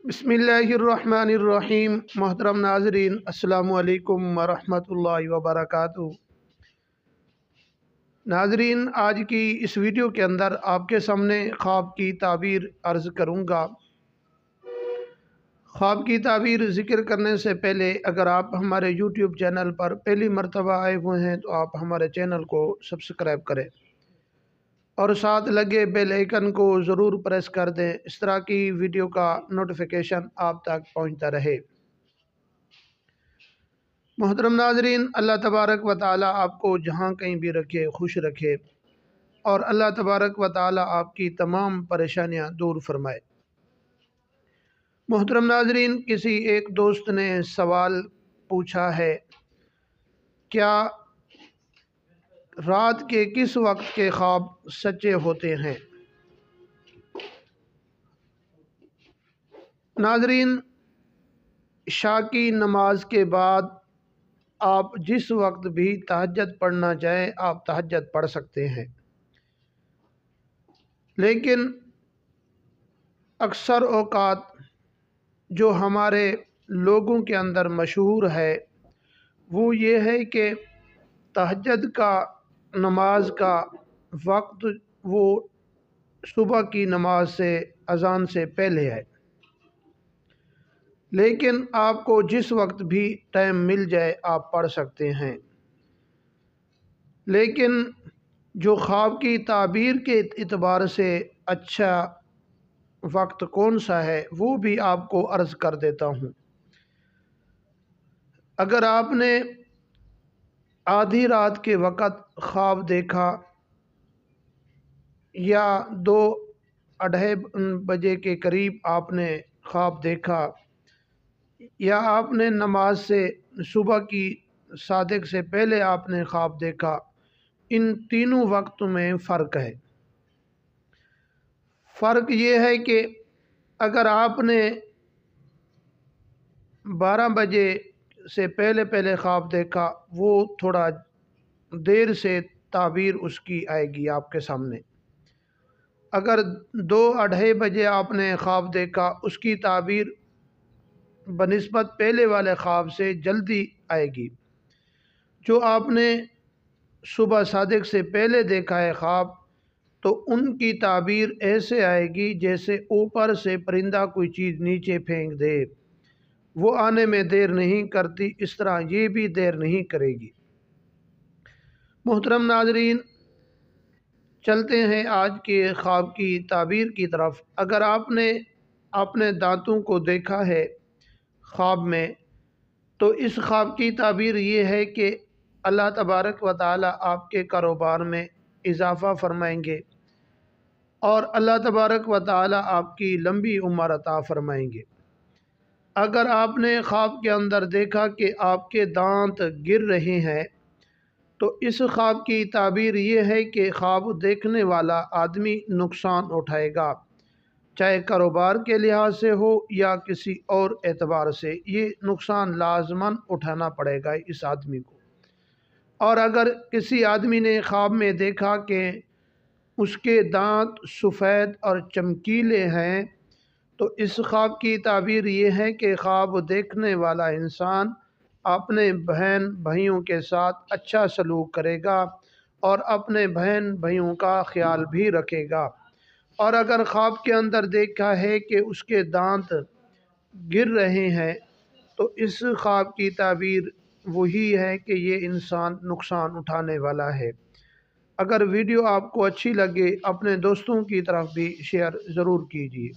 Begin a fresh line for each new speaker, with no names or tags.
बिस्मिल्लाहिर्रहमानिर्रहीम। मोहतरम नाज़रीन, अस्सलामु अलैकुम वरहमतुल्लाहि वबरकातुहू। नाज़रीन, आज की इस वीडियो के अंदर आपके सामने ख्वाब की ताबीर अर्ज़ करूँगा। ख्वाब की ताबीर ज़िक्र करने से पहले अगर आप हमारे YouTube चैनल पर पहली मरतबा आए हुए हैं तो आप हमारे चैनल को सब्सक्राइब करें और साथ लगे बेल आइकन को ज़रूर प्रेस कर दें। इस तरह की वीडियो का नोटिफिकेशन आप तक पहुंचता रहे। मोहतरम नाज़रीन, अल्लाह तबारक व तआला आपको जहाँ कहीं भी रखे खुश रखे और अल्लाह तबारक व तआला आपकी तमाम परेशानियाँ दूर फरमाए। मोहतरम नाज़रीन, किसी एक दोस्त ने सवाल पूछा है, क्या रात के किस वक्त के ख्वाब सच्चे होते हैं? नाज़रीन, इशा की नमाज के बाद आप जिस वक्त भी तहज्जुद पढ़ना चाहें आप तहज्जुद पढ़ सकते हैं, लेकिन अक्सर औक़ात जो हमारे लोगों के अंदर मशहूर है वो ये है कि तहज्जुद का नमाज का वक्त वो सुबह की नमाज से अज़ान से पहले है। लेकिन आपको जिस वक्त भी टाइम मिल जाए आप पढ़ सकते हैं, लेकिन जो ख्वाब की ताबीर के एतबार से अच्छा वक्त कौन सा है वो भी आपको अर्ज़ कर देता हूँ। अगर आपने आधी रात के वक़्त ख्वाब देखा या 2-2:30 बजे के करीब आपने ख्वाब देखा या आपने नमाज से सुबह की सादिक से पहले आपने ख्वाब देखा, इन तीनों वक्तों में फ़र्क है। फ़र्क ये है कि अगर आपने 12 बजे से पहले पहले ख्वाब देखा वो थोड़ा देर से ताबीर उसकी आएगी आपके सामने। अगर 2-2:30 बजे आपने ख्वाब देखा उसकी ताबीर बनिस्बत पहले वाले ख्वाब से जल्दी आएगी। जो आपने सुबह सादिक से पहले देखा है ख्वाब तो उनकी ताबीर ऐसे आएगी जैसे ऊपर से परिंदा कोई चीज़ नीचे फेंक दे, वो आने में देर नहीं करती, इस तरह ये भी देर नहीं करेगी। मोहतरम नाज़रीन, चलते हैं आज के ख्वाब की ताबीर की तरफ। अगर आपने अपने दांतों को देखा है ख्वाब में तो इस ख्वाब की ताबीर ये है कि अल्लाह तबारक व तआला आपके कारोबार में इजाफ़ा फरमाएंगे और अल्लाह तबारक व तआला आपकी लंबी उम्र अता फरमाएंगे। अगर आपने ख्वाब के अंदर देखा कि आपके दांत गिर रहे हैं तो इस ख्वाब की ताबीर ये है कि ख्वाब देखने वाला आदमी नुकसान उठाएगा, चाहे कारोबार के लिहाज से हो या किसी और एतबार से, ये नुकसान लाजमन उठाना पड़ेगा इस आदमी को। और अगर किसी आदमी ने ख्वाब में देखा कि उसके दांत सफ़ेद और चमकीले हैं तो इस ख्वाब की ताबीर ये है कि ख्वाब देखने वाला इंसान अपने बहन भाइयों के साथ अच्छा सलूक करेगा और अपने बहन भाइयों का ख्याल भी रखेगा। और अगर ख्वाब के अंदर देखा है कि उसके दांत गिर रहे हैं तो इस ख्वाब की ताबीर वही है कि ये इंसान नुकसान उठाने वाला है। अगर वीडियो आपको अच्छी लगे अपने दोस्तों की तरफ भी शेयर ज़रूर कीजिए।